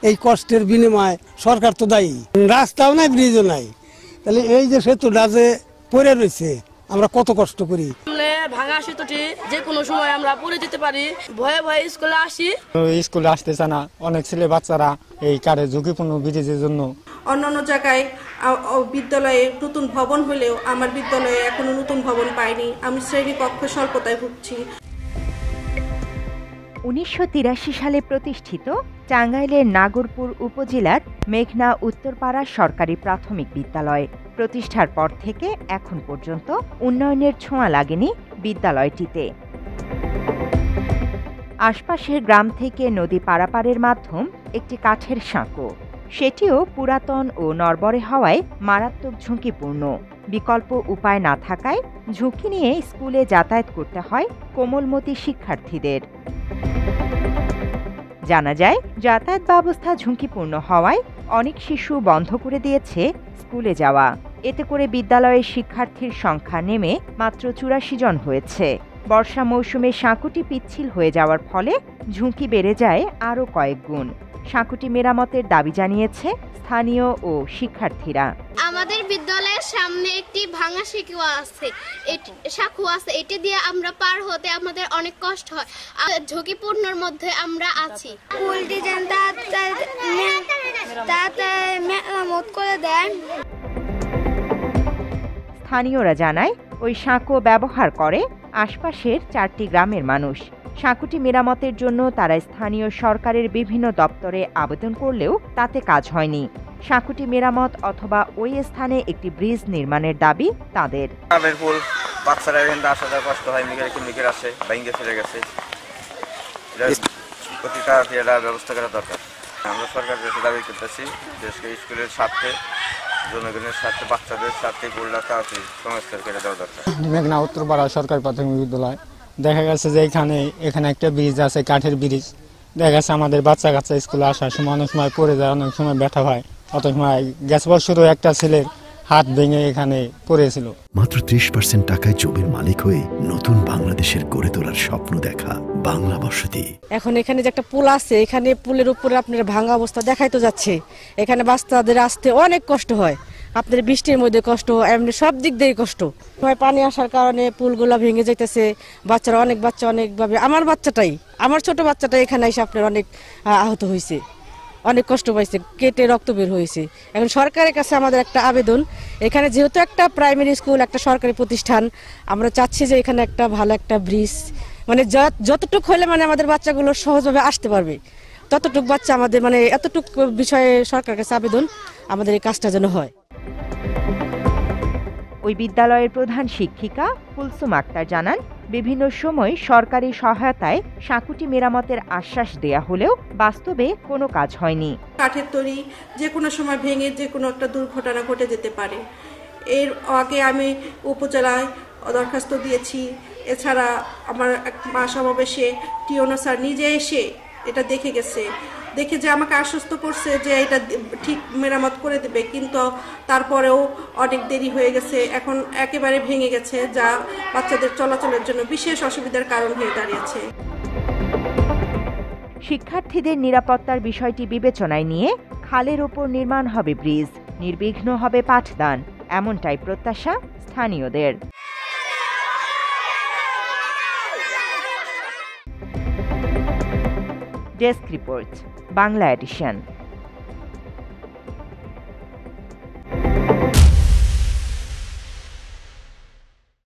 এই কষ্টের বিনিময়ে সরকার তো দায়ী, রাস্তাও নাই, ব্রিজও নাই, তাহলে এই যে সেতুটা যে পড়ে রয়েছে আমরা কত কষ্ট করি। ভাঙা সেতুটি যে কোনো সময় আমরা পড়ে যেতে পারি, ভয়ে ভয়ে স্কুলে আসি, স্কুলে আসতেছে না অনেক ছেলে বাচ্চারা এই কারে ঝুঁকিপূর্ণ ব্রিজের জন্য। অন্যান্য জায়গায় বিদ্যালয়ে নতুন ভবন হলেও আমার বিদ্যালয়ে এখনো নতুন ভবন পাইনি, আমি শ্রেণীকক্ষ স্বল্পতায় ভুগছি। 1983 সালে প্রতিষ্ঠিত টাঙ্গাইলের নাগরপুর উপজেলার মেঘনা উত্তরপাড়া সরকারি প্রাথমিক বিদ্যালয় প্রতিষ্ঠার পর থেকে এখন পর্যন্ত উন্নয়নের ছোঁয়া লাগেনি বিদ্যালয়টিতে। আশপাশের গ্রাম থেকে নদী পারাপারের মাধ্যম একটি কাঠের সাঁকো, সেটিও পুরাতন ও নড়বড়ে হওয়ায় মারাত্মক ঝুঁকিপূর্ণ। বিকল্প উপায় না থাকায় ঝুঁকি নিয়ে স্কুলে যাতায়াত করতে হয় কোমলমতি শিক্ষার্থীদের। জানা যায়, যাতায়াত ব্যবস্থা ঝুঁকিপূর্ণ হওয়ায় অনেক শিশু বন্ধ করে দিয়েছে স্কুলে যাওয়া। এতে করে বিদ্যালয়ের শিক্ষার্থীর সংখ্যা নেমে মাত্র 84 জন হয়েছে। বর্ষা মৌসুমে সাঁকুটি পিচ্ছিল হয়ে যাওয়ার ফলে ঝুঁকি বেড়ে যায় আরও কয়েক গুণ। সাঁকুটি মেরামতের দাবি জানিয়েছে স্থানীয় ও শিক্ষার্থীরা। আমাদের বিদ্যালয়ের সামনে একটি ভাঙা সাঁকো আছে, এটি দিয়ে আমরা পার হতে আমাদের অনেক কষ্ট হয়, ঝুঁকিপূর্ণর মধ্যে আমরা আছি। স্কুলটি যেন মেরামত করে দেন। স্থানীয়রা জানায়, ওই সাঁকো ব্যবহার করে আশপাশের 4টি গ্রামের মানুষ। সাঁকুটি মেরামতের জন্য তারা স্থানীয় সরকারের বিভিন্ন দপ্তরে আবেদন করলেও তাতে কাজ হয়নি। সাঁকুটি মেরামত অথবা ওই স্থানে একটি ব্রিজ নির্মাণের দাবি তাদের। বাচ্চারা এখানে আসা কষ্ট হয়, মিকের আসে ভেঙে ফেলে গেছে, এটা ব্যবস্থা করা দরকার। আমরা সরকারের কাছে দাবি করতেছি, দেশকে স্কুলের স্বার্থে, জনগণের স্বার্থে, বাচ্চাদের স্বার্থে পুরোটা তাড়াতাড়ি সংস্কার করে দেওয়া দরকার। মেঘনা উত্তরপাড়া সরকারি প্রাথমিক বিদ্যালয় দেখা গেছে যে এখানে একটা ব্রিজ আছে, কাঠের ব্রিজ। দেখা গেছে আমাদের বাচ্চা কাচ্চা স্কুলে আসার সময় অনেক সময় পড়ে যায়, অনেক সময় ব্যথা হয়। অত সময় গ্যাস বছরও একটা ছেলের হাত ভেঙে এখানে পড়েছিল। মাত্র 30% টাকায় জমির মালিক হয়ে নতুন বাংলাদেশের গড়ে তোলার স্বপ্ন দেখা বাংলা বসতি। এখন এখানে যে একটা পুল আছে, এখানে পুলের উপরে আপনার ভাঙা অবস্থা দেখাই তো যাচ্ছে, এখানে বাচ্চাদের আসতে অনেক কষ্ট হয়, আপনার বৃষ্টির মধ্যে কষ্ট, এমনি সব দিক দিয়ে কষ্ট হয়। পানি আসার কারণে পুলগুলো ভেঙে যাইতেছে, বাচ্চারা অনেকভাবে, আমার ছোট বাচ্চাটা এখানে এসে আপনার অনেক আহত হয়েছে, অনেক কষ্ট পাইছে, কেটে রক্ত বের হয়েছে। এখন সরকারের কাছে আমাদের একটা আবেদন, এখানে যেহেতু একটা প্রাইমারি স্কুল, একটা সরকারি প্রতিষ্ঠান, আমরা চাচ্ছি যে এখানে একটা ভালো একটা ব্রিজ, মানে যতটুকু হলে মানে আমাদের বাচ্চাগুলো সহজভাবে আসতে পারবে, ততটুকু বাচ্চা আমাদের মানে এতটুকু বিষয়ে সরকারের কাছে আবেদন, আমাদের এই কাজটা যেন হয়। ওই বিদ্যালয়ের প্রধান শিক্ষিকা কুলসুম আক্তার জানান, বিভিন্ন সময় সরকারি সহায়তায় সাঁকুটি মেরামতের আশ্বাস দেয়া হলেও বাস্তবে কোনো কাজ হয়নি। কাঠের তৈরি যে কোনো সময় ভেঙে যে কোনো একটা দুর্ঘটনা ঘটে যেতে পারে। এর আগে আমি উপজেলায় দরখাস্ত দিয়েছি, এছাড়া আমার এক সমাবেশে টিওনো স্যার নিজে এসে এটা দেখে গেছে, দেখে যে আমাকে আশ্বস্ত করছে যে এটা ঠিক মেরামত করে দেবে, কিন্তু তারপরেও অনেক দেরি হয়ে গেছে, এখন একেবারে ভেঙে গেছে, যা বাচ্চাদের চলাচলের জন্য বিশেষ অসুবিধার কারণ হয়ে দাঁড়িয়েছে। শিক্ষার্থীদের নিরাপত্তার বিষয়টি বিবেচনায় নিয়ে খালের ওপর নির্মাণ হবে ব্রিজ, নির্বিঘ্ন হবে পাঠদান, এমনটাই প্রত্যাশা স্থানীয়দের। Desk report, Bangla addition.